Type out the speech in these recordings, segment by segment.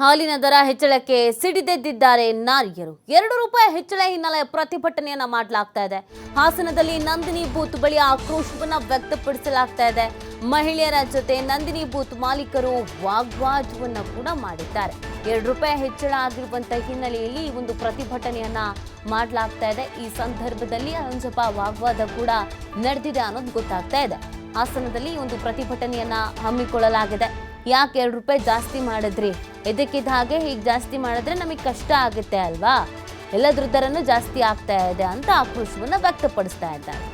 ಹಾಲಿನ ದರ ಹೆಚ್ಚಳಕ್ಕೆ ಸಿಡಿದೆದ್ದಿದ್ದಾರೆ ನಾರಿಯರು. ₹2 ಹೆಚ್ಚಳ ಹಿನ್ನೆಲೆ ಪ್ರತಿಭಟನೆಯನ್ನ ಮಾಡಲಾಗ್ತಾ ಇದೆ. ಹಾಸನದಲ್ಲಿ ನಂದಿನಿ ಬೂತ್ ಬಳಿ ಆಕ್ರೋಶವನ್ನ ವ್ಯಕ್ತಪಡಿಸಲಾಗ್ತಾ ಇದೆ. ಮಹಿಳೆಯರ ಜೊತೆ ನಂದಿನಿ ಬೂತ್ ಮಾಲೀಕರು ವಾಗ್ವಾದವನ್ನ ಕೂಡ ಮಾಡಿದ್ದಾರೆ. ₹2 ಹೆಚ್ಚಳ ಆಗಿರುವಂತಹ ಹಿನ್ನೆಲೆಯಲ್ಲಿ ಈ ಒಂದು ಪ್ರತಿಭಟನೆಯನ್ನ ಮಾಡಲಾಗ್ತಾ ಇದೆ. ಈ ಸಂದರ್ಭದಲ್ಲಿ ಸ್ವಲ್ಪ ವಾಗ್ವಾದ ಕೂಡ ನಡೆದಿದೆ ಅನ್ನೋದು ಗೊತ್ತಾಗ್ತಾ ಇದೆ. ಹಾಸನದಲ್ಲಿ ಒಂದು ಪ್ರತಿಭಟನೆಯನ್ನ ಹಮ್ಮಿಕೊಳ್ಳಲಾಗಿದೆ. ಯಾಕೆ ₹2 ಜಾಸ್ತಿ ಮಾಡಿದ್ರಿ, ಇದಕ್ಕಿದ್ದ ಹಾಗೆ ಹೀಗೆ ಜಾಸ್ತಿ ಮಾಡಿದ್ರೆ ನಮಗೆ ಕಷ್ಟ ಆಗುತ್ತೆ ಅಲ್ವಾ, ಎಲ್ಲದ್ರ ದರನೂ ಜಾಸ್ತಿ ಆಗ್ತಾ ಇದೆ ಅಂತ ಆಕ್ರೋಶವನ್ನ ವ್ಯಕ್ತಪಡಿಸ್ತಾ ಇದ್ದಾರೆ.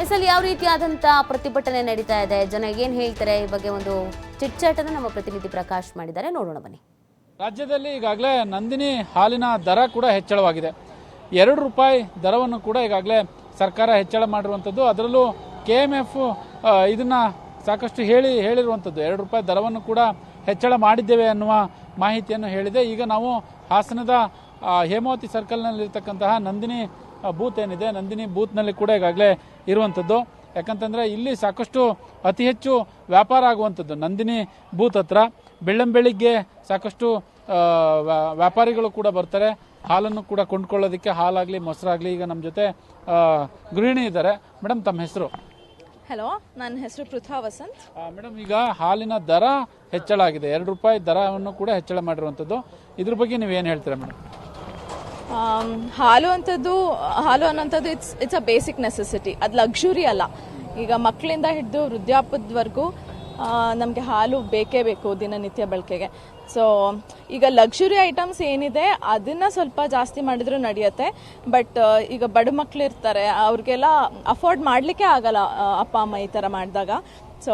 ಎಸಲ್ ಯಾವ ರೀತಿಯಾದಂತ ಪ್ರತಿಭಟನೆ ನಡೀತಾ ಇದೆ, ಜನ ಏನ್ ಹೇಳ್ತಾರೆ ಈ ಬಗ್ಗೆ ಒಂದು ಚಿಟ್ಚಾಟ್ ಅನ್ನು ನಮ್ಮ ಪ್ರತಿನಿಧಿ ಪ್ರಕಾಶ್ ಮಾಡಿದ್ದಾರೆ, ನೋಡೋಣ ಬನ್ನಿ. ರಾಜ್ಯದಲ್ಲಿ ಈಗಾಗಲೇ ನಂದಿನಿ ಹಾಲಿನ ದರ ಕೂಡ ಹೆಚ್ಚಳವಾಗಿದೆ. ₹2 ದರವನ್ನು ಕೂಡ ಈಗಾಗಲೇ ಸರ್ಕಾರ ಹೆಚ್ಚಳ ಮಾಡಿರುವಂಥದ್ದು. ಅದರಲ್ಲೂ KMF ಇದನ್ನ ಸಾಕಷ್ಟು ಹೇಳಿರುವಂಥದ್ದು. ₹2 ದರವನ್ನು ಕೂಡ ಹೆಚ್ಚಳ ಮಾಡಿದ್ದೇವೆ ಅನ್ನುವ ಮಾಹಿತಿಯನ್ನು ಹೇಳಿದೆ. ಈಗ ನಾವು ಹಾಸನದ ಹೇಮಾವತಿ ಸರ್ಕಲ್ನಲ್ಲಿರ್ತಕ್ಕಂತಹ ನಂದಿನಿ ಬೂತ್ ಏನಿದೆ, ನಂದಿನಿ ಬೂತ್ನಲ್ಲಿ ಕೂಡ ಈಗಾಗಲೇ ಇರುವಂಥದ್ದು. ಯಾಕಂತಂದ್ರೆ ಇಲ್ಲಿ ಸಾಕಷ್ಟು ಅತಿ ಹೆಚ್ಚು ವ್ಯಾಪಾರ ಆಗುವಂಥದ್ದು ನಂದಿನಿ ಬೂತ್ ಹತ್ರ. ಬೆಳ್ಳಂಬೆಳಿಗ್ಗೆ ಸಾಕಷ್ಟು ವ್ಯಾಪಾರಿಗಳು ಕೂಡ ಬರ್ತಾರೆ ಹಾಲನ್ನು ಕೂಡ ಕೊಂಡ್ಕೊಳ್ಳೋದಕ್ಕೆ. ಹಾಲಾಗ್ಲಿ ಮೊಸರಾಗ್ಲಿ. ಈಗ ನಮ್ಮ ಜೊತೆ ಗೃಹಿಣಿ ಇದ್ದಾರೆ. ಮೇಡಮ್, ತಮ್ಮ ಹೆಸರು? ಹಲೋ, ನನ್ನ ಹೆಸರು ಪೃಥ್ವಾ ವಸಂತ್. ಮೇಡಮ್, ಈಗ ಹಾಲಿನ ದರ ಹೆಚ್ಚಳ ಆಗಿದೆ. ₹2 ದರವನ್ನು ಕೂಡ ಹೆಚ್ಚಳ ಮಾಡಿರುವಂಥದ್ದು. ಇದ್ರ ಬಗ್ಗೆ ನೀವೇನು ಹೇಳ್ತೀರಾ ಮೇಡಮ್? ಹಾಲು ಅನ್ನೋಂಥದ್ದು ಇಟ್ಸ್ ಅ ಬೇಸಿಕ್ ನೆಸೆಸಿಟಿ. ಅದು ಲಕ್ಸುರಿ ಅಲ್ಲ. ಈಗ ಮಕ್ಕಳಿಂದ ಹಿಡಿದು ವೃದ್ಧಾಪ್ಯದವರೆಗೂ ನಮಗೆ ಹಾಲು ಬೇಕೇ ಬೇಕು ದಿನನಿತ್ಯ ಬಳಕೆಗೆ. ಸೊ ಈಗ ಲಕ್ಸುರಿ ಐಟಮ್ಸ್ ಏನಿದೆ ಅದನ್ನ ಸ್ವಲ್ಪ ಜಾಸ್ತಿ ಮಾಡಿದ್ರು ನಡೆಯುತ್ತೆ. ಬಟ್ ಈಗ ಬಡ ಮಕ್ಳು ಇರ್ತಾರೆ, ಅವ್ರಿಗೆಲ್ಲ ಅಫೋರ್ಡ್ ಮಾಡಲಿಕ್ಕೆ ಆಗಲ್ಲ ಅಪ್ಪ ಅಮ್ಮ ಈ ಥರ ಮಾಡಿದಾಗ. So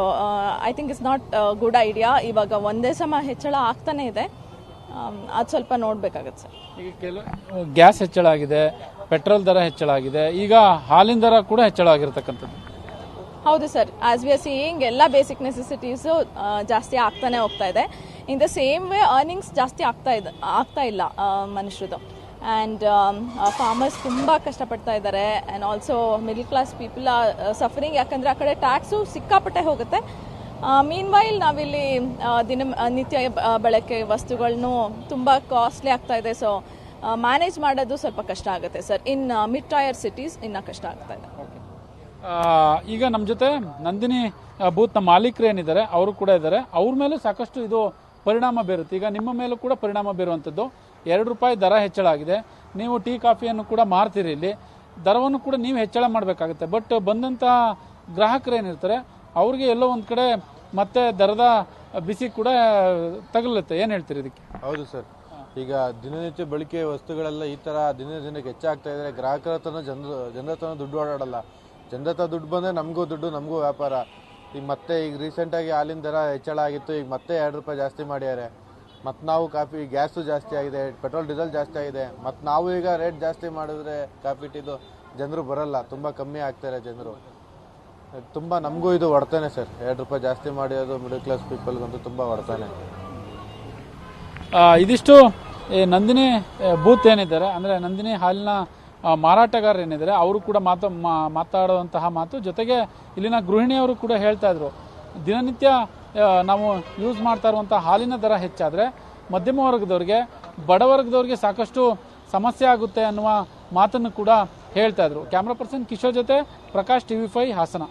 I think it's not good idea. ಇವಾಗ ಒಂದೇ ಸಮ ಹೆಚ್ಚಳ ಆಗ್ತಾನೆ ಇದೆ, ಅದು ಸ್ವಲ್ಪ ನೋಡ್ಬೇಕಾಗತ್ತೆ ಸರ್. ಈಗ ಕೆಲವು ಗ್ಯಾಸ್ ಹೆಚ್ಚಳ ಆಗಿದೆ, ಪೆಟ್ರೋಲ್ ದರ ಹೆಚ್ಚಳ ಆಗಿದೆ, ಈಗ ಹಾಲಿನ ದರ ಕೂಡ ಹೆಚ್ಚಳ ಆಗಿರತಕ್ಕಂಥದ್ದು. ಹೌದು sir, as we are seeing ಎಲ್ಲ ಬೇಸಿಕ್ ನೆಸೆಸಿಟೀಸು ಜಾಸ್ತಿ ಆಗ್ತಾನೆ ಹೋಗ್ತಾ ಇದೆ. In the same way earnings ಜಾಸ್ತಿ ಆಗ್ತಾ ಇಲ್ಲ ಮನುಷ್ಯರದು. ಆ್ಯಂಡ್ ಫಾರ್ಮರ್ಸ್ ತುಂಬ ಕಷ್ಟಪಡ್ತಾ ಇದ್ದಾರೆ. And also middle class people are suffering. ಯಾಕಂದರೆ ಆ ಕಡೆ ಟ್ಯಾಕ್ಸು ಸಿಕ್ಕಾಪಟ್ಟೆ ಹೋಗುತ್ತೆ. ಮೀನ್ ವೈಲ್ ನಾವಿಲ್ಲಿ ನಿತ್ಯ ಬಳಕೆ ವಸ್ತುಗಳನ್ನು ತುಂಬ ಕಾಸ್ಟ್ಲಿ ಆಗ್ತಾ ಇದೆ. ಸೊ ಮ್ಯಾನೇಜ್ ಮಾಡೋದು ಸ್ವಲ್ಪ ಕಷ್ಟ ಆಗುತ್ತೆ ಸರ್. ಇನ್ ಮಿಡ್ ಟೈರ್ ಸಿಟೀಸ್ ಇನ್ನೂ ಕಷ್ಟ ಆಗ್ತಾ ಇದೆ. ಈಗ ನಮ್ಮ ಜೊತೆ ನಂದಿನಿ ಬೂತ್ನ ಮಾಲೀಕರು ಏನಿದ್ದಾರೆ ಅವರು ಕೂಡ ಇದ್ದಾರೆ. ಅವ್ರ ಮೇಲೂ ಸಾಕಷ್ಟು ಇದು ಪರಿಣಾಮ ಬೀರುತ್ತೆ. ಈಗ ನಿಮ್ಮ ಮೇಲೂ ಕೂಡ ಪರಿಣಾಮ ಬೀರುವಂಥದ್ದು. ₹2 ದರ ಹೆಚ್ಚಳ ಆಗಿದೆ. ನೀವು ಟೀ ಕಾಫಿಯನ್ನು ಕೂಡ ಮಾರ್ತೀರಿ. ಇಲ್ಲಿ ದರವನ್ನು ಕೂಡ ನೀವು ಹೆಚ್ಚಳ ಮಾಡಬೇಕಾಗುತ್ತೆ. ಬಟ್ ಬಂದಂಥ ಗ್ರಾಹಕರು ಏನಿರ್ತಾರೆ ಅವ್ರಿಗೆ ಎಲ್ಲೋ ಒಂದು ಕಡೆ ಮತ್ತೆ ದರದ ಬಿಸಿ ಕೂಡ ತಗಲುತ್ತೆ. ಏನು ಹೇಳ್ತೀರಿ ಇದಕ್ಕೆ? ಹೌದು ಸರ್, ಈಗ ದಿನನಿತ್ಯ ಬಳಕೆ ವಸ್ತುಗಳೆಲ್ಲ ಈ ಥರ ದಿನಕ್ಕೆ ಹೆಚ್ಚಾಗ್ತಾ ಇದ್ದಾರೆ. ಗ್ರಾಹಕರ ಹತ್ರನೂ ಜನರ ಹತ್ರನೂ ದುಡ್ಡು ಓಡಾಡಲ್ಲ. ಜನರ ಹತ್ರ ದುಡ್ಡು ಬಂದರೆ ನಮಗೂ ದುಡ್ಡು, ನಮಗೂ ವ್ಯಾಪಾರ. ಈಗ ರೀಸೆಂಟಾಗಿ ಹಾಲಿನ ದರ ಹೆಚ್ಚಳ ಆಗಿತ್ತು. ಈಗ ಮತ್ತೆ ₹2 ಜಾಸ್ತಿ ಮಾಡ್ಯಾರೆ. ಮತ್ತು ನಾವು ಕಾಫಿ ಗ್ಯಾಸು ಜಾಸ್ತಿ ಆಗಿದೆ, ಪೆಟ್ರೋಲ್ ಡೀಸೆಲ್ ಜಾಸ್ತಿ ಆಗಿದೆ. ಮತ್ತು ನಾವು ಈಗ ರೇಟ್ ಜಾಸ್ತಿ ಮಾಡಿದ್ರೆ ಕಾಫಿ ಟೀದು ಜನರು ಬರಲ್ಲ, ತುಂಬ ಕಮ್ಮಿ ಆಗ್ತಾರೆ ಜನರು. ತುಂಬ ನಮಗೂ ಇದು ಹೊಡ್ತಾನೆ ಸರ್. ₹2 ಜಾಸ್ತಿ ಮಾಡಿರೋದು ಮಿಡಲ್ ಕ್ಲಾಸ್ ಪೀಪಲ್ಗಂತೂ ತುಂಬ ಹೊಡ್ತಾನೆ. ಇದಿಷ್ಟು ನಂದಿನಿ ಬೂತ್ ಏನಿದ್ದಾರೆ, ಅಂದರೆ ನಂದಿನಿ ಹಾಲಿನ ಮಾರಾಟಗಾರರು ಏನಿದ್ದಾರೆ ಅವರು ಕೂಡ ಮಾತಾಡುವಂತಹ ಮಾತು. ಜೊತೆಗೆ ಇಲ್ಲಿನ ಗೃಹಿಣಿಯವರು ಕೂಡ ಹೇಳ್ತಾ ಇದ್ರು, ದಿನನಿತ್ಯ ನಾವು ಯೂಸ್ ಮಾಡ್ತಾ ಇರುವಂಥ ಹಾಲಿನ ದರ ಹೆಚ್ಚಾದರೆ ಮಧ್ಯಮ ವರ್ಗದವ್ರಿಗೆ, ಬಡವರ್ಗದವ್ರಿಗೆ ಸಾಕಷ್ಟು ಸಮಸ್ಯೆ ಆಗುತ್ತೆ ಅನ್ನುವ ಮಾತನ್ನು ಕೂಡ ಹೇಳ್ತಾ ಇದ್ರು. ಕ್ಯಾಮ್ರಾ ಪರ್ಸನ್ ಕಿಶೋರ್ ಜೊತೆ ಪ್ರಕಾಶ್, TV5 ಹಾಸನ.